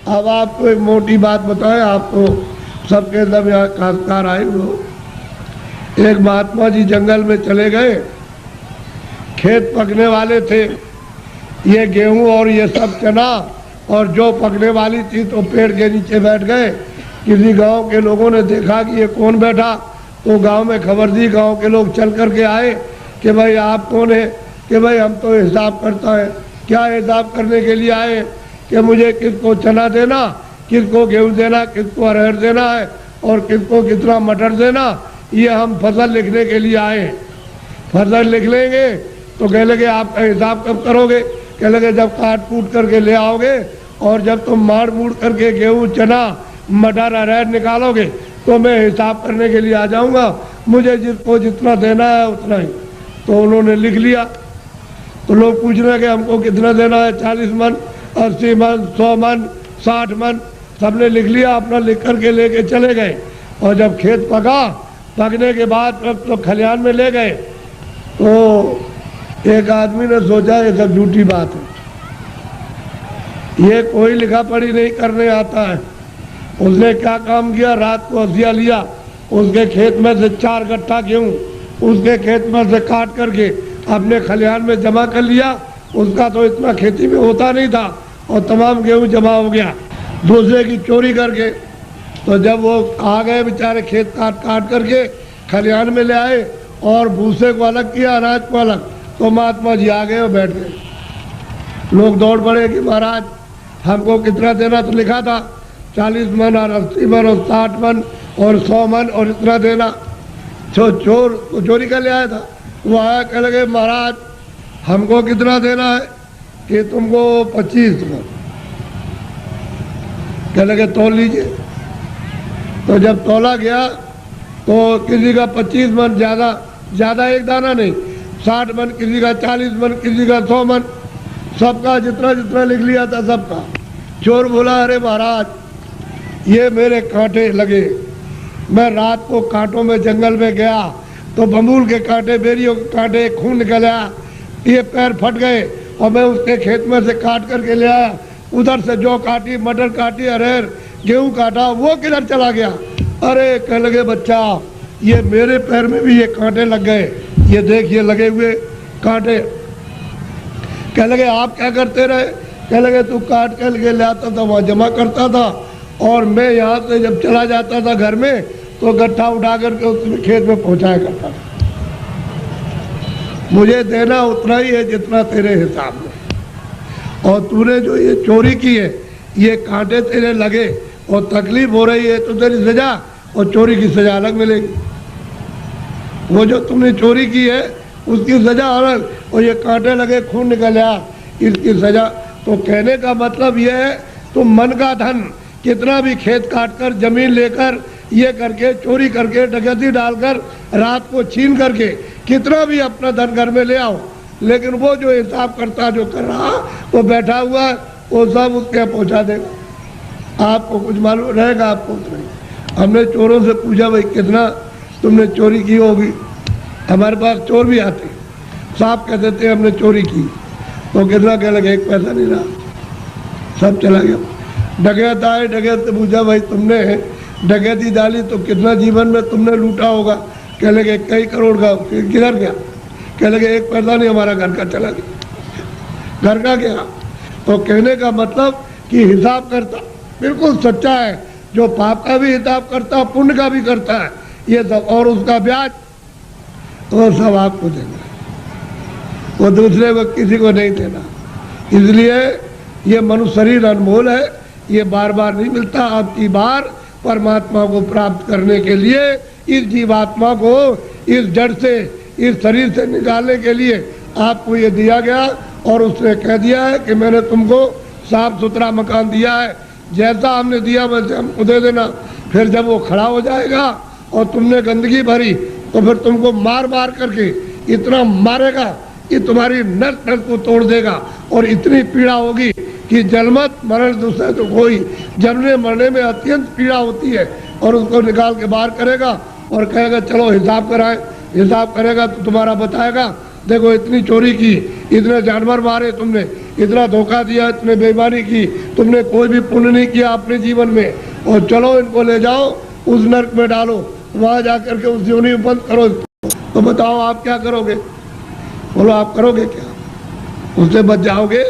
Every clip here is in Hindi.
अब आपको एक मोटी बात बताएं, आपको सबके अंदर यहाँ काश्तकार आए हो। एक महात्मा जी जंगल में चले गए, खेत पकने वाले थे, ये गेहूं और ये सब चना और जो पकने वाली थी, तो पेड़ के नीचे बैठ गए। किसी गांव के लोगों ने देखा कि ये कौन बैठा, तो गांव में खबर दी। गांव के लोग चल करके आए कि भाई आप कौन है? कि भाई हम तो हिसाब करता है। क्या हिसाब करने के लिए आए? कि मुझे किसको चना देना, किसको गेहूं देना, किसको अरहर देना है और किसको कितना मटर देना, ये हम फसल लिखने के लिए आए। फसल लिख लेंगे। तो कह लगे आपका हिसाब कब करोगे? कह लगे जब काट कूट करके ले आओगे और जब तुम मार मूड़ करके गेहूं चना मटर अरहर निकालोगे तो मैं हिसाब करने के लिए आ जाऊंगा। मुझे जिसको जितना देना है उतना ही। तो उन्होंने लिख लिया। तो लोग पूछ रहे हैं कि हमको कितना देना है, 40 मन, 80 मन, 100 मन, 60 मन। सबने लिख लिया, अपना लिख करके लेके चले गए। और जब खेत पका, पकने के बाद तो खलिहान में ले गए। तो एक आदमी ने सोचा ये सब झूठी बात है, ये कोई लिखा पढ़ी नहीं करने आता है। उसने क्या काम किया, रात को हसिया लिया, उसके खेत में से 4 गट्ठा गेहूं उसके खेत में से काट करके अपने खलिहान में जमा कर लिया। उसका तो इतना खेती में होता नहीं था और तमाम गेहूं जमा हो गया दूसरे की चोरी करके। तो जब वो आ गए बेचारे, खेत काट काट करके खलिहान में ले आए और भूसे को अलग किया, अनाज को अलग, तो महात्मा जी आ गए और बैठ गए। लोग दौड़ पड़े कि महाराज हमको कितना देना, तो लिखा था 40 मन और 80 मन और 60 मन और 100 मन और इतना देना। चोर तो चोरी कर ले आया था। वो आया, कह लगे महाराज हमको कितना देना है? कि तुमको 25 मन। कह लगे तौल लीजिए। तो जब तौला गया तो किसी का 25 मन, ज़्यादा एक दाना नहीं, 60 मन, किसी का 40 मन, किसी का 100 मन, सबका जितना जितना लिख लिया था सबका। चोर बोला अरे महाराज ये मेरे कांटे लगे, मैं रात को कांटों में जंगल में गया तो बबूल के कांटे, बेरियों के कांटे, खून निकल आया, ये पैर फट गए और मैं उसके खेत में से काट करके ले आया। उधर से जौ काटी, मटर काटी, अरहर गेहूं काटा, वो किधर चला गया? अरे कह लगे बच्चा ये मेरे पैर में भी ये कांटे लग गए, ये देख ये लगे हुए कांटे। कह लगे आप क्या करते रहे? कह लगे तू काट कर के ले आता था, वहाँ जमा करता था और मैं यहाँ से जब चला जाता था घर में तो गट्ठा उठा करके उसमें खेत में पहुँचाया करता था। मुझे देना उतना ही है जितना तेरे हिसाब में। और तूने जो ये चोरी की है, ये कांटे तेरे लगे और तकलीफ हो रही है, तो तेरी सजा और चोरी की सजा अलग मिलेगी। वो जो तुमने चोरी की है उसकी सजा अलग, और ये कांटे लगे, खून निकल आया, इसकी सजा। तो कहने का मतलब ये है तुम मन का धन कितना भी खेत काट कर, जमीन लेकर, ये करके, चोरी करके, डकैती डालकर, रात को छीन करके कितना भी अपना धन घर में ले आओ, लेकिन वो जो हिसाब करता जो कर रहा वो बैठा हुआ है, वो सब उसके पहुंचा देगा। आपको कुछ मालूम रहेगा, आपको नहीं। हमने चोरों से पूछा भाई कितना तुमने चोरी की होगी? हमारे पास चोर भी आते, साफ कह देते हमने चोरी की। तो कितना कह लगे? 1 पैसा नहीं रहा, सब चला गया। डकैत आए, डकैत से पूछा भाई तुमने डकैती डाली तो कितना जीवन में तुमने लूटा होगा? कह लगे कई करोड़ का। किधर गया? कह लगे 1 पैसा नहीं, हमारा घर का चला गया। घर का गया। तो कहने का मतलब कि हिसाब करता बिल्कुल सच्चा है, जो पाप का भी हिसाब करता, पुण्य का भी करता है, ये सब, और उसका ब्याज तो सब आपको देना, वो दूसरे को किसी को नहीं देना। इसलिए ये मनुष्य शरीर अनमोल है, ये बार बार नहीं मिलता। आपकी बार परमात्मा को प्राप्त करने के लिए इस जीवात्मा को इस जड़ से, इस शरीर से निकालने के लिए आपको ये दिया गया। और उसने कह दिया है कि मैंने तुमको साफ सुथरा मकान दिया है, जैसा हमने दिया वैसे हमको दे देना। फिर जब वो खड़ा हो जाएगा और तुमने गंदगी भरी तो फिर तुमको मार मार करके इतना मारेगा कि तुम्हारी नस नस को तोड़ देगा और इतनी पीड़ा होगी कि जन्मत मरण दूसरे तो कोई, जन्मने मरने में अत्यंत पीड़ा होती है। और उसको निकाल के बाहर करेगा और कहेगा चलो हिसाब कराएं। हिसाब करेगा तो तुम्हारा बताएगा देखो इतनी चोरी की, इतने जानवर मारे तुमने, इतना धोखा दिया, इतने बेईमानी की, तुमने कोई भी पुण्य नहीं किया अपने जीवन में, और चलो इनको ले जाओ उस नरक में डालो, वहाँ जा करके उस योनि में बंद करो। तो बताओ आप क्या करोगे? बोलो आप करोगे क्या? उससे बच जाओगे?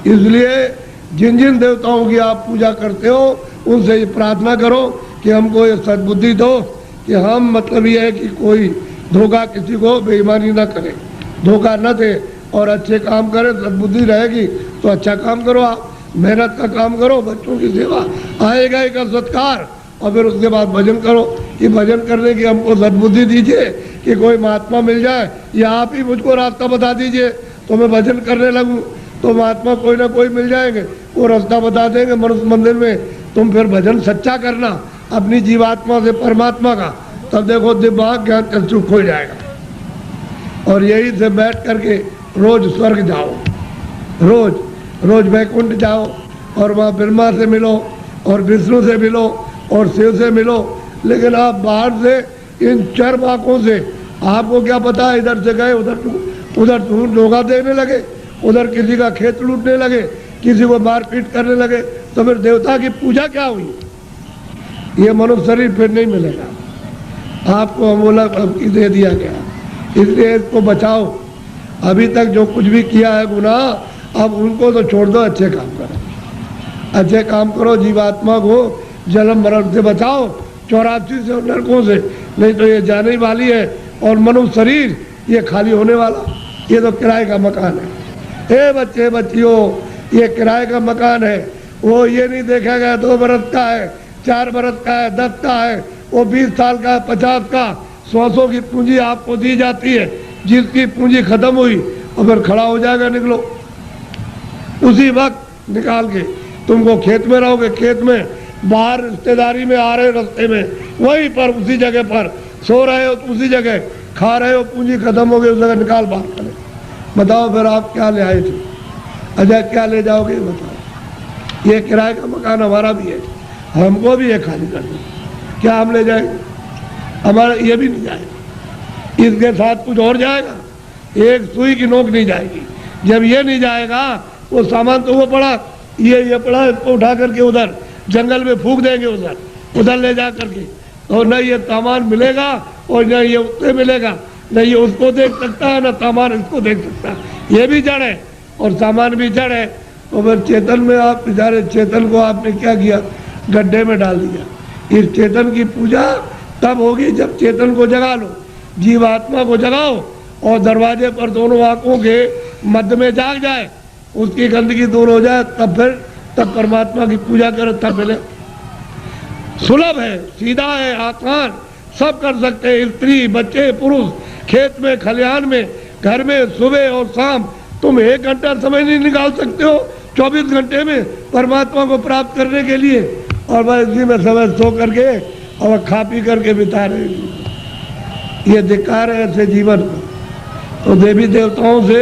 इसलिए जिन जिन देवताओं की आप पूजा करते हो उनसे ये प्रार्थना करो कि हमको ये सद्बुद्धि दो कि हम मतलब ये है कि कोई धोखा, किसी को बेईमानी ना करे, धोखा न दे और अच्छे काम करें। सद्बुद्धि रहेगी तो अच्छा काम करो, आप मेहनत का काम करो, बच्चों की सेवा, आएगा एक सत्कार, और फिर उसके बाद भजन करो कि भजन करने की हमको सद्बुद्धि दीजिए कि कोई महात्मा मिल जाए या आप ही मुझको रास्ता बता दीजिए तो मैं भजन करने लगूं। तो महात्मा कोई ना कोई मिल जाएंगे, वो रास्ता बता देंगे मनुष्य मंदिर में। तुम फिर भजन सच्चा करना अपनी जीवात्मा से परमात्मा का, तब देखो दिमाग ज्ञान चक्षु खुल जाएगा। और यही से बैठ करके रोज स्वर्ग जाओ, रोज रोज वैकुंठ जाओ और वहाँ ब्रह्मा से मिलो और विष्णु से मिलो और शिव से मिलो। लेकिन आप बाहर से इन चर आँखों से आपको क्या पता, इधर से गए उधर धोखा देने लगे, उधर किसी का खेत लूटने लगे, किसी को मारपीट करने लगे, तो फिर देवता की पूजा क्या हुई? ये मनुष्य शरीर फिर नहीं मिलेगा आपको, अमोलक दे दिया गया। इसलिए इसको बचाओ। अभी तक जो कुछ भी किया है गुनाह, अब उनको तो छोड़ दो, अच्छे काम करो, अच्छे काम करो, जीवात्मा को जन्म मरण से बचाओ, 84 से नरकों से, नहीं तो ये जाने वाली है। और मनुष्य शरीर ये खाली होने वाला, ये तो किराए का मकान है। ए बच्चे बच्चियों, ये किराए का मकान है, वो ये नहीं देखा गया 2 बरस का है, 4 बरस का है, 10 का है, वो 20 साल का है, 50 का, 100 की पूंजी आपको दी जाती है। जिसकी पूंजी खत्म हुई और फिर खड़ा हो जाएगा, निकलो उसी वक्त निकाल के। तुमको खेत में रहोगे, खेत में, बाहर रिश्तेदारी में आ रहे रास्ते में, वहीं पर उसी जगह पर सो रहे हो, उसी जगह खा रहे हो, पूंजी खत्म हो गई, उस जगह निकाल बाहर करें। बताओ फिर आप क्या ले आए थे? अच्छा क्या ले जाओगे बताओ? ये किराए का मकान हमारा भी है, हमको भी ये खाली कर दो, क्या हम ले जाएंगे? हमारा ये भी नहीं जाएगा, इसके साथ कुछ और जाएगा, एक सुई की नोक नहीं जाएगी। जब ये नहीं जाएगा, वो सामान तो वो पड़ा, ये पड़ा, इसको उठा करके उधर जंगल में फूंक देंगे, उधर ले जा करके, और न ये सामान मिलेगा और न ये उससे मिलेगा, न ये उसको देख सकता है, न सामान इसको देख सकता है। ये भी जड़ है और सामान भी जड़ है। तो फिर चेतन में आप बेचारे, चेतन को आपने क्या किया? गड्ढे में डाल दिया। इस चेतन की पूजा तब होगी जब चेतन को जगा लो, जीवात्मा को जगाओ, और दरवाजे पर दोनों आंखों के मध्य में जाग जाए, उसकी गंदगी दूर हो जाए, तब परमात्मा की पूजा करो, तब मिले। सुलभ है, सीधा है, आसान, सब कर सकते हैं, स्त्री बच्चे पुरुष, खेत में खलिहान में, घर में, सुबह और शाम। तुम 1 घंटा समय नहीं निकाल सकते हो 24 घंटे में परमात्मा को प्राप्त करने के लिए, और बस इसी में समय सो करके और खा पी करके बिता रहे हैं। ये धिक्कार है ऐसे जीवन को। तो देवी देवताओं से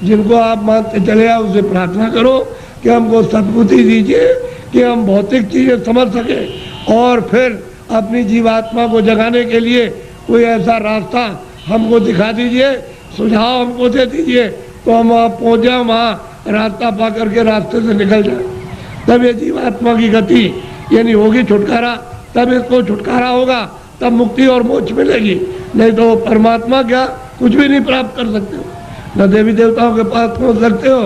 जिनको आप मानते चले आओ, उसे प्रार्थना करो कि हमको सद्बुद्धि दीजिए कि हम भौतिक चीज़ें समझ सकें, और फिर अपनी जीवात्मा को जगाने के लिए कोई ऐसा रास्ता हमको दिखा दीजिए, सुझाव हमको दे दीजिए, तो हम वहाँ पहुँच जाए, वहाँ रास्ता पा करके रास्ते से निकल जाए। तब ये जीवात्मा की गति यानी होगी छुटकारा, तब इसको छुटकारा होगा, तब मुक्ति और मोक्ष मिलेगी। नहीं तो परमात्मा क्या कुछ भी नहीं प्राप्त कर सकते हो, न देवी देवताओं के पास पहुँच सकते हो,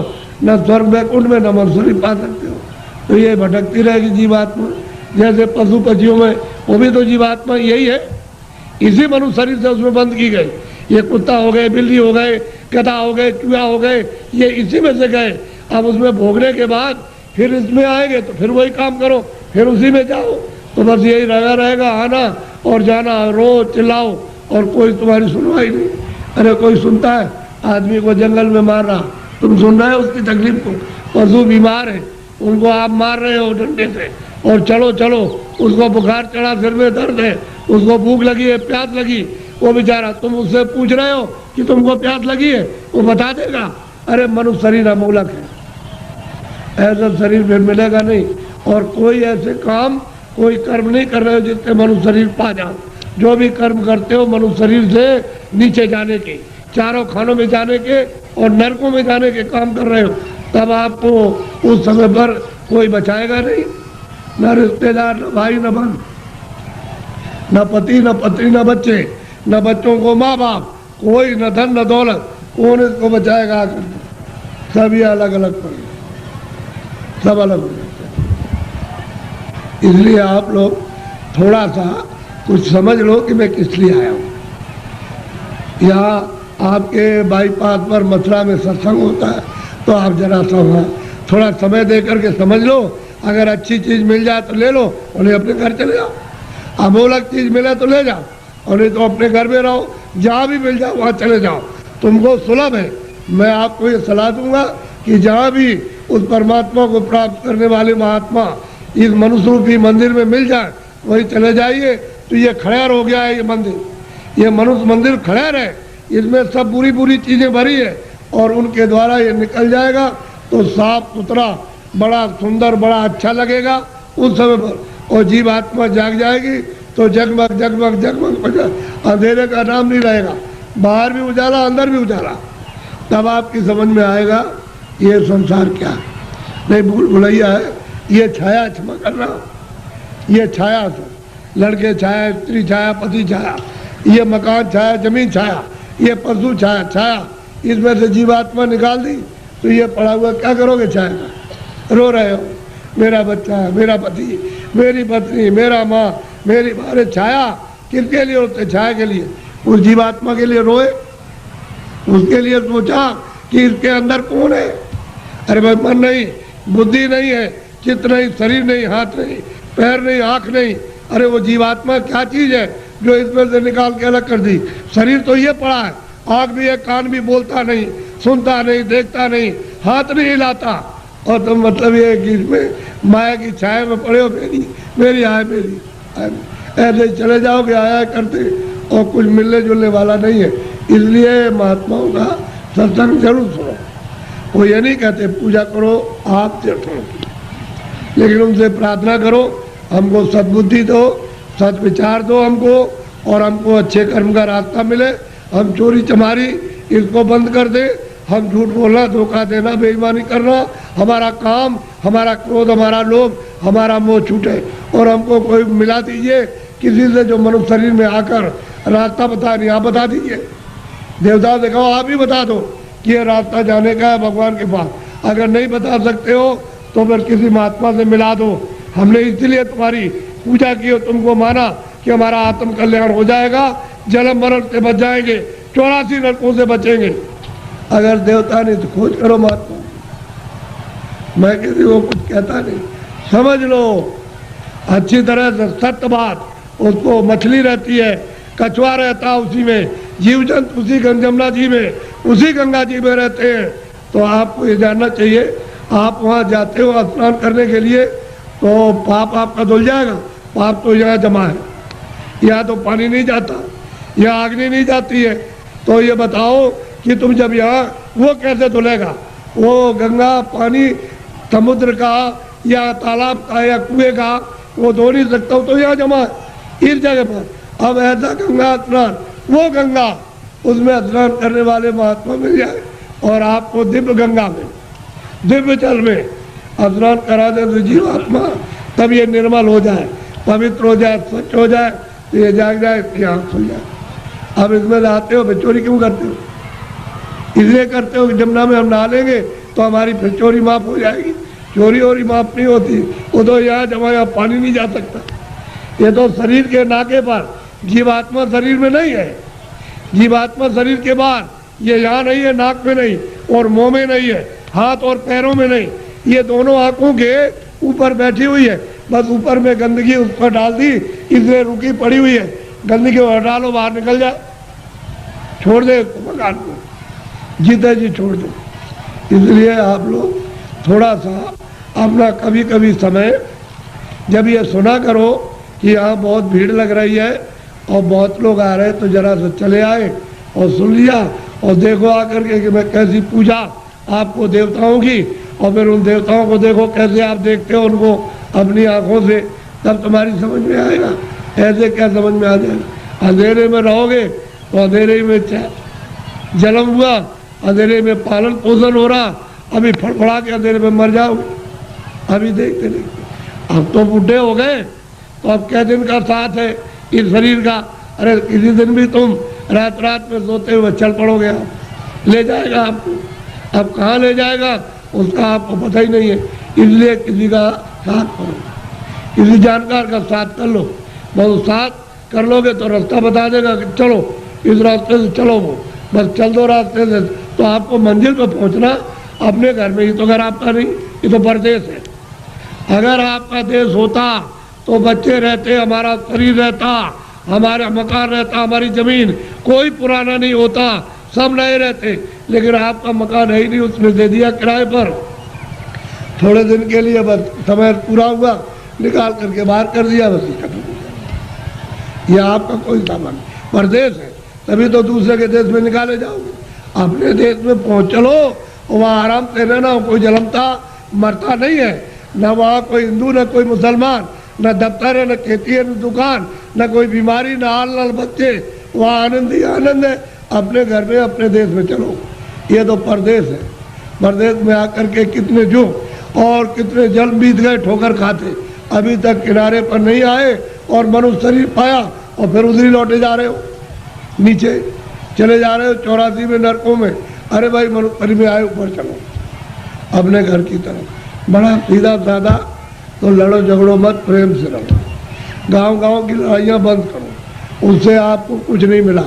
न स्वर्ग वैकुंठ में, न मनुष्य पा सकते हो। तो ये भटकती रहेगी जीवात्मा। जैसे पशु पक्षियों में, वो भी तो जीवात्मा यही है, इसी मनुष्य शरीर से उसमें बंद की गई। ये कुत्ता हो गए, बिल्ली हो गए, गधा हो गए, चूहा हो गए, ये इसी में से गए। अब उसमें भोगने के बाद फिर इसमें आएंगे तो फिर वही काम करो, फिर उसी में जाओ। तो बस यही लगा रहेगा, आना और जाना, रो चिल्लाओ, और कोई तुम्हारी सुनवाई नहीं। अरे कोई सुनता है? आदमी को जंगल में मारना, तुम सुन रहे हो उसकी तकलीफ को? पशु बीमार है, उनको आप मार रहे हो डंडे से, और चलो चलो, उसको बुखार चढ़ा, सिर में दर्द है, उसको भूख लगी है, प्यास लगी, वो बेचारा, तुम उससे पूछ रहे हो कि तुमको प्यास लगी है, वो बता देगा। अरे मनुष्य शरीर अमूलक है, ऐसा शरीर फिर मिलेगा नहीं। और कोई ऐसे काम, कोई कर्म नहीं कर रहे हो जिससे मनुष्य शरीर पा जाओ। जो भी कर्म करते हो मनुष्य शरीर से नीचे जाने के, चारों खानों में जाने के और नरकों में जाने के काम कर रहे हो। तब आपको उस समय पर कोई बचाएगा नहीं, न रिश्तेदार, न भाई, न बहन, न पति, न पत्नी, न बच्चे, न बच्चों को माँ बाप, कोई न धन न दौलत, कौन इसको बचाएगा? सब ये अलग अलग पड़े, सब अलग हो जाते हैं। इसलिए आप लोग थोड़ा सा कुछ समझ लो कि मैं किस लिए आया हूँ। यहाँ आपके बाईपास पर मथुरा में सत्संग होता है, तो आप जरा सा वहाँ थोड़ा समय दे करके समझ लो। अगर अच्छी चीज़ मिल जाए तो ले लो, और नहीं अपने घर चले जाओ। अमोलक चीज़ मिले तो ले जाओ, और नहीं तो अपने घर में रहो। जहाँ भी मिल जाओ वहाँ चले जाओ, तुमको सुलभ है। मैं आपको ये सलाह दूंगा कि जहाँ भी उस परमात्मा को प्राप्त करने वाले महात्मा इस मनुष्य रूपी मंदिर में मिल जाए, वही चले जाइए। तो ये खड़ेर हो गया है, ये मंदिर, ये मनुष्य मंदिर खड़ेर है, इसमें सब बुरी बुरी चीज़ें भरी है, और उनके द्वारा ये निकल जाएगा तो साफ सुथरा, बड़ा सुंदर, बड़ा अच्छा लगेगा उस समय पर। और जीव आत्मा जाग जाएगी तो जगमग जगमग जगमग, अंधेरे का नाम नहीं रहेगा, बाहर भी उजाला, अंदर भी उजाला। तब आपकी समझ में आएगा ये संसार क्या है। नहीं भूल भुलैया है, ये छाया, क्षमा करना, ये छाया से लड़के छाया, स्त्री छाया, पति छाया, ये मकान छाया, जमीन छाया, ये पशु छाया, छाया, इसमें से जीवात्मा निकाल दी तो ये पड़ा हुआ क्या करोगे? छाया का रो रहे हो, मेरा बच्चा है, मेरा पति, मेरी पत्नी, मेरा माँ, मेरी बारे। छाया किसके लिए होते? छाया के लिए। उस जीवात्मा के लिए रोए, उसके लिए सोचा कि इसके अंदर कौन है। अरे भाई मन नहीं, बुद्धि नहीं है, चित्त नहीं, शरीर नहीं, हाथ नहीं, पैर नहीं, आँख नहीं। अरे वो जीवात्मा क्या चीज़ है जो इसमें से निकाल के अलग कर दी? शरीर तो ये पड़ा है, आँख भी है, कान भी, बोलता नहीं, सुनता नहीं, देखता नहीं, हाथ नहीं हिलाता, और तुम मतलब ये है कि इसमें माया की छाया में पड़े हो, मेरी मेरी आय, मेरी आय। ऐसे चले जाओगे आया करते, और कुछ मिलने जुलने वाला नहीं है। इसलिए महात्माओं का सत्संग जरूर सुनो। वो ये नहीं कहते पूजा करो आप तीर्थों की, लेकिन उनसे प्रार्थना करो हमको सद्बुद्धि दो, सद विचार दो हमको, और हमको अच्छे कर्म का रास्ता मिले। हम चोरी चमारी इसको बंद कर दे, हम झूठ बोलना, धोखा देना, बेईमानी करना, हमारा काम, हमारा क्रोध, हमारा लोभ, हमारा मोह छूटे। और हमको कोई मिला दीजिए किसी से जो मनुष्य शरीर में आकर रास्ता बता नहीं, आप बता दीजिए। देवता दिखाओ, आप ही बता दो कि ये रास्ता जाने का है भगवान के पास। अगर नहीं बता सकते हो तो फिर किसी महात्मा से मिला दो। हमने इसलिए तुम्हारी पूजा की और तुमको माना कि हमारा आत्म कल्याण हो जाएगा, जन्म मरण से बच जाएंगे, 84 नरकों से बचेंगे। अगर देवता नहीं तो खोज करो महात्मा। मैं किसी को कुछ कहता नहीं, समझ लो अच्छी तरह से सत्य बात। उसको मछली रहती है, कछुआ रहता है उसी में, जीव जंतु उसी जमुना जी में, उसी गंगा जी में रहते हैं। तो आपको ये जानना चाहिए, आप वहाँ जाते हो स्नान करने के लिए तो पाप आपका धुल जाएगा। पाप तो यहाँ जमा है, यहाँ तो पानी नहीं जाता, यहाँ अग्नि नहीं जाती है। तो ये बताओ कि तुम जब यहाँ, वो कैसे धुलेगा? वो गंगा पानी समुद्र का या तालाब का या कुएं का वो धो नहीं सकता, तो यहाँ जमा है इस जगह पर। अब ऐसा गंगा स्नान, वो गंगा, उसमें स्नान करने वाले महात्मा मिल जाए और आपको दिव्य गंगा में, दिव्य जल में स्नान करा दे तो जीवात्मा तब ये निर्मल हो जाए, पवित्र हो जाए, स्वच्छ हो जाए, तो ये जाग जाए, आँख खुल जाए। अब इसमें नहाते हो, फिर चोरी क्यों करते हो? इसलिए करते हो कि जमुना में हम नहा लेंगे तो हमारी फिर चोरी माफ हो जाएगी। चोरी और माफ नहीं होती, वो तो यहाँ जमा, यहाँ पानी नहीं जा सकता। ये तो शरीर के नाके पर, जीवात्मा शरीर में नहीं है। जीवात्मा शरीर के बाहर, ये यहाँ नहीं है, नाक में नहीं, और मुंह में नहीं है, हाथ और पैरों में नहीं, ये दोनों आंखों के ऊपर बैठी हुई है। बस ऊपर में गंदगी उस पर डाल दी, इसलिए रुकी पड़ी हुई है। गंदगी को हटा लो, बाहर निकल जाए, छोड़ दे मकान को, जीते जी छोड़ दो। इसलिए आप लोग थोड़ा सा अपना कभी कभी समय, जब ये सुना करो कि यहाँ बहुत भीड़ लग रही है और बहुत लोग आ रहे हैं, तो जरा सा चले आए और सुन लिया, और देखो आकर के कि मैं कैसी पूजा आपको देवताओं की, और फिर उन देवताओं को देखो कैसे आप देखते हो उनको अपनी आंखों से, तब तुम्हारी समझ में आएगा। ऐसे क्या समझ में आ जाएगा? अंधेरे में रहोगे तो अंधेरे में जन्म हुआ, अंधेरे में पालन पोषण हो रहा, अभी फड़फड़ा के अंधेरे में मर जाओगे। अभी देखते देखते अब तो बूढ़े हो गए, तो अब क्या दिन का साथ है इस शरीर का। अरे किसी दिन भी तुम रात रात में सोते हुए चल पड़ोगे, आप ले जाएगा आपको। अब कहाँ ले जाएगा उसका आपको पता ही नहीं है, इसलिए किसी का साथ करो, किसी जानकार का साथ कर लो। बहुत साथ कर लोगे तो रास्ता बता देगा कि चलो इस रास्ते से चलो, वो बस चल दो रास्ते से, तो आपको मंजिल पर पहुंचना अपने घर में ही। तो घर आपका नहीं, ये तो परदेश है। अगर आपका देश होता तो बच्चे रहते, हमारा शरीर रहता, हमारा मकान रहता, हमारी जमीन, कोई पुराना नहीं होता, सब नए रहते। लेकिन आपका मकान है ही नहीं, उसने दे दिया किराए पर थोड़े दिन के लिए, बस समय पूरा हुआ निकाल करके बाहर कर दिया, बस खत्म हो गया। यह आपका कोई सामान परदेश है, तभी तो दूसरे के देश में निकाले जाओगे। अपने देश में पहुँच चलो, वहाँ आराम से रहना, कोई जलमता मरता नहीं है, न वहाँ कोई हिंदू न कोई मुसलमान, न दफ्तर है न खेती है न दुकान, न कोई बीमारी न हाल न बच्चे, वहाँ आनंद ही आनंद है। अपने घर में अपने देश में चलो, ये तो परदेश है। परदेश में आकर के कितने जो और कितने जल बीत गए ठोकर खाते, अभी तक किनारे पर नहीं आए और मनुष्य शरीर पाया और फिर उधर ही लौटे जा रहे हो, नीचे चले जा रहे हो 84 में नरकों में। अरे भाई मनुष्य में आए, ऊपर चलो अपने घर की तरफ। बड़ा सीधा साधा, तो लड़ो झगड़ो मत, प्रेम से रहो। गांव गांव की लड़ाइयाँ बंद करो, उससे आपको कुछ नहीं मिला।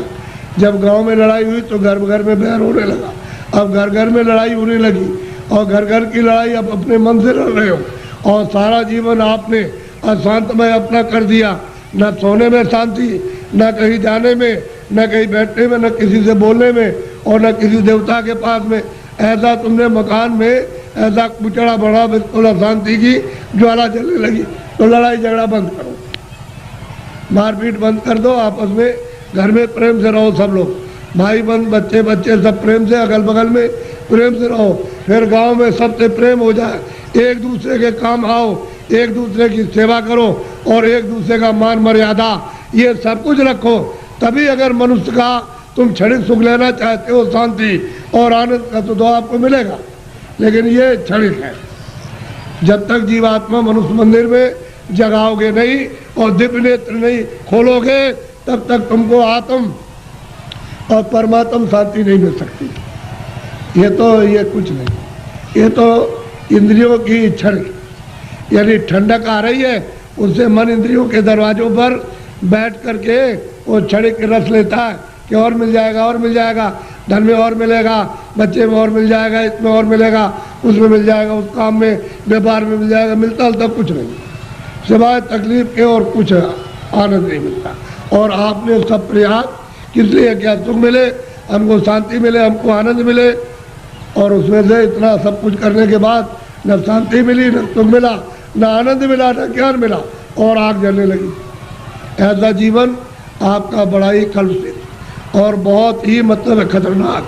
जब गांव में लड़ाई हुई तो घर घर में बैर होने लगा, अब घर घर में लड़ाई होने लगी, और घर घर की लड़ाई अब अपने मन से लड़ रहे हो, और सारा जीवन आपने अशांतमय अपना कर दिया। न सोने में शांति, न कहीं जाने में, न कहीं बैठने में, न किसी से बोलने में, और न किसी देवता के पास में। ऐसा तुमने मकान में ऐसा कुचड़ा बढ़ा, बिल्कुल अशांति की ज्वाला जलने लगी। तो लड़ाई झगड़ा बंद करो, मारपीट बंद कर दो, आपस में घर में प्रेम से रहो। सब लोग भाई बंद, बच्चे बच्चे सब प्रेम से, अगल बगल में प्रेम से रहो। फिर गांव में सबसे प्रेम हो जाए, एक दूसरे के काम आओ, एक दूसरे की सेवा करो, और एक दूसरे का मान मर्यादा ये सब कुछ रखो। तभी अगर मनुष्य का तुम क्षणिक सुख लेना चाहते हो, शांति और आनंद का, तो आपको मिलेगा। लेकिन ये क्षणिक है। जब तक जीवात्मा मनुष्य मंदिर में जगाओगे नहीं और दिव्य नेत्र नहीं खोलोगे, तब तक तुमको आत्म और परमात्म शांति नहीं मिल सकती। ये कुछ नहीं, ये तो इंद्रियों की क्षणिक, यानी ठंडक आ रही है, उससे मन इंद्रियों के दरवाजों पर बैठ करके वो क्षणिक रस लेता है कि और मिल जाएगा, और मिल जाएगा, धन में और मिलेगा, बच्चे में और मिल जाएगा, इसमें और मिलेगा, उसमें मिल जाएगा, उस काम में व्यापार में मिल जाएगा। मिलता तब कुछ नहीं, सिवाय तकलीफ के और कुछ आनंद नहीं मिलता। और आपने सब प्रयास किस लिए किया? सुख मिले हमको, शांति मिले हमको, आनंद मिले, और उसमें से इतना सब कुछ करने के बाद न शांति मिली, न सुख मिला, न आनंद मिला, न ज्ञान मिला, और आग जलने लगी। ऐसा जीवन आपका बड़ा ही कलुषित और बहुत ही मतलब खतरनाक,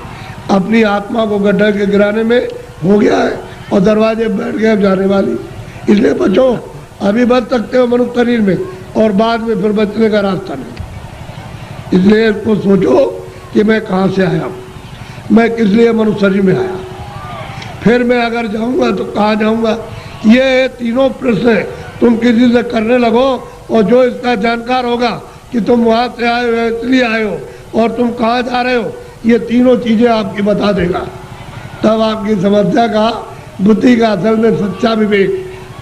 अपनी आत्मा को गड्ढे के गिराने में हो गया है, और दरवाजे बैठ गए जाने वाली। इसलिए बचो, अभी बच सकते हो मनुष्य शरीर में, और बाद में फिर बचने का रास्ता नहीं। इसलिए इसको सोचो कि मैं कहाँ से आया हूँ, मैं किस लिए मनुष्य शरीर में आया, फिर मैं अगर जाऊँगा तो कहाँ जाऊँगा। ये तीनों प्रश्न तुम किसी से करने लगो, और जो इसका जानकार होगा कि तुम वहाँ से आए हो, इसलिए आए हो, और तुम कहाँ जा रहे हो, ये तीनों चीज़ें आपकी बता देगा। तब आपकी समस्या का, बुद्धि का असल में सच्चा विवेक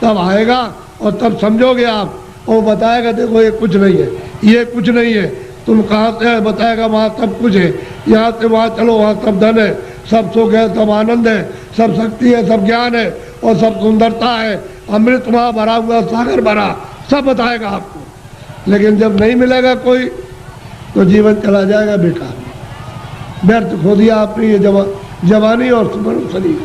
तब आएगा, और तब समझोगे आप। वो बताएगा देखो ये कुछ नहीं है, ये कुछ नहीं है, तुम कहाँ से आए, बताएगा वहाँ सब कुछ है, यहाँ से वहाँ चलो, वहाँ सब धन है, सब सुख है, सब आनंद है, सब शक्ति है, सब ज्ञान है, और सब सुंदरता है, अमृत वहाँ भरा हुआ, सागर भरा, सब बताएगा आपको। लेकिन जब नहीं मिलेगा कोई, तो जीवन चला जाएगा बेकार, व्यर्थ खो दिया आपने। ये जवानी और शरीर,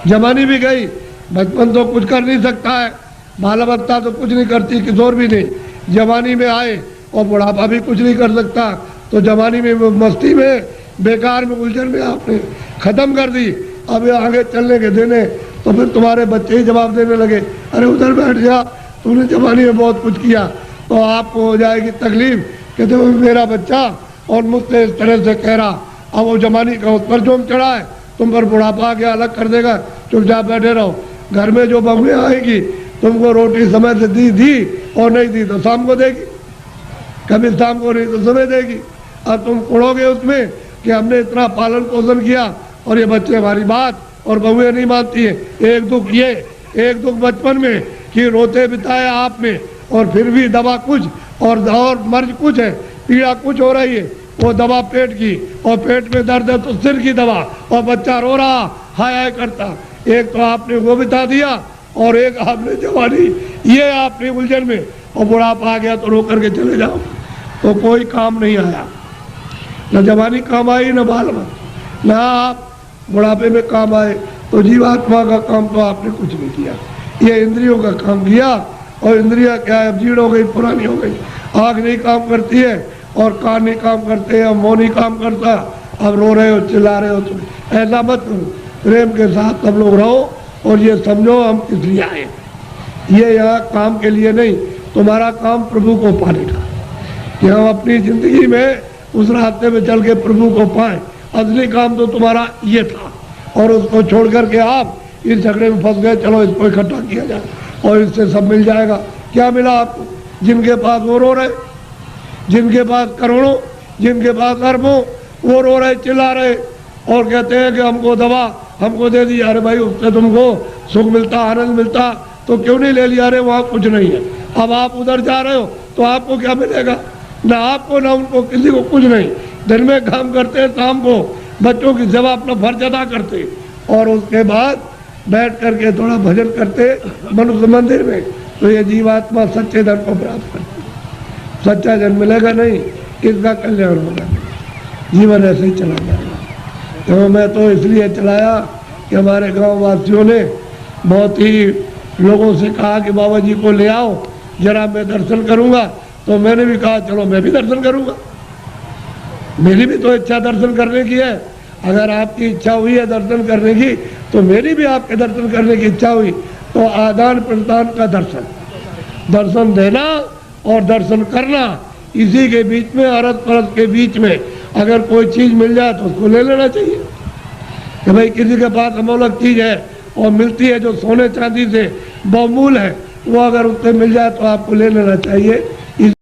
जवानी भी गई, बचपन तो कुछ कर नहीं सकता है, बालावस्था तो कुछ नहीं करती, किशोर भी नहीं, जवानी में आए और बुढ़ापा भी कुछ नहीं कर सकता। तो जवानी में मस्ती में, बेकार में, उलझन में आपने खत्म कर दी। अब आगे चलने के देने तो फिर तुम्हारे बच्चे ही जवाब देने लगे, अरे उधर बैठ जा, तूने जवानी में बहुत कुछ किया। तो आपको हो जाएगी तकलीफ, कहते वो मेरा बच्चा और मुझसे इस तरह से कह रहा, अब वो जवानी का उस पर जोम चढ़ा है, तुम पर बुढ़ापा के अलग कर देगा, चुपचाप बैठे रहो। घर में जो बहुएं आएगी तुमको रोटी समय से दी और नहीं दी तो शाम को देगी, कभी शाम को नहीं तो सुबह देगी। अब तुम कुड़ोगे उसमें कि हमने इतना पालन पोषण किया और ये बच्चे हमारी बात और बहुएं नहीं मानती है। एक दुख ये, एक दुख बचपन में कि रोते बिताए आप में, और फिर भी दवा कुछ और मर्ज कुछ है, पीड़ा कुछ हो रही है, वो दवा पेट की, और पेट में दर्द है तो सिर की दवा, और बच्चा रो रहा हाय हाय करता। एक तो आपने वो बिता दिया और एक आपने जवानी, ये आपने उलझन में, और बुढ़ापा आ गया तो रो करके चले जाओ तो कोई काम नहीं आया। न जवानी काम आई, न बाल में, न आप बुढ़ापे में काम आए। तो जीवात्मा का काम तो आपने कुछ नहीं किया, ये इंद्रियों का काम किया। और इंद्रियां क्या है, जीर्ण हो गई, पुरानी हो गई। आँख नहीं काम करती है और कान नहीं काम करते हैं, मुँह नहीं काम करता। अब रो रहे हो, चिल्ला रहे हो, तुम ऐसा मत करो। प्रेम के साथ सब लोग रहो और ये समझो हम किस लिए आए। ये यहाँ काम के लिए नहीं, तुम्हारा काम प्रभु को पाने का, कि हम अपनी जिंदगी में उस रास्ते में चल के प्रभु को पाएं। असली काम तो तुम्हारा ये था, और उसको छोड़ करके आप इस झगड़े में फंस गए। चलो इसको इकट्ठा किया जाए और इससे सब मिल जाएगा। क्या मिला आपको? जिनके पास वो रो रहे, जिनके पास करोड़ों, जिनके पास अरबों, वो रो रहे, चिल्ला रहे और कहते हैं कि हमको दवा हमको दे दी। अरे भाई, उससे तुमको सुख मिलता, आनंद मिलता तो क्यों नहीं ले लिया? अरे वहाँ कुछ नहीं है। अब आप उधर जा रहे हो तो आपको क्या मिलेगा? ना आपको ना उनको, किसी को कुछ नहीं। दिन में काम करते हैं, शाम को बच्चों की सेवा अपना फर्ज अदा करते, और उसके बाद बैठ करके थोड़ा भजन करते मनुष्य मंदिर में, तो ये जीवात्मा सच्चे धन को प्राप्त करती। सच्चा जन मिलेगा नहीं, इसका कल्याण होगा नहीं, जीवन ऐसे ही चला जाएगा। तो मैं तो इसलिए चलाया कि हमारे गांव वासियों ने बहुत ही लोगों से कहा कि बाबा जी को ले आओ जरा, मैं दर्शन करूंगा। तो मैंने भी कहा चलो मैं भी दर्शन करूंगा, मेरी भी तो इच्छा दर्शन करने की है। अगर आपकी इच्छा हुई है दर्शन करने की तो मेरी भी आपके दर्शन करने की इच्छा हुई। तो आदान प्रदान का दर्शन, दर्शन देना और दर्शन करना, इसी के बीच में, अरस परस के बीच में अगर कोई चीज मिल जाए तो उसको ले लेना चाहिए। कि भाई किसी के पास अमोलक चीज है और मिलती है जो सोने चांदी से बहुमूल है, वो अगर उससे मिल जाए तो आपको ले लेना चाहिए।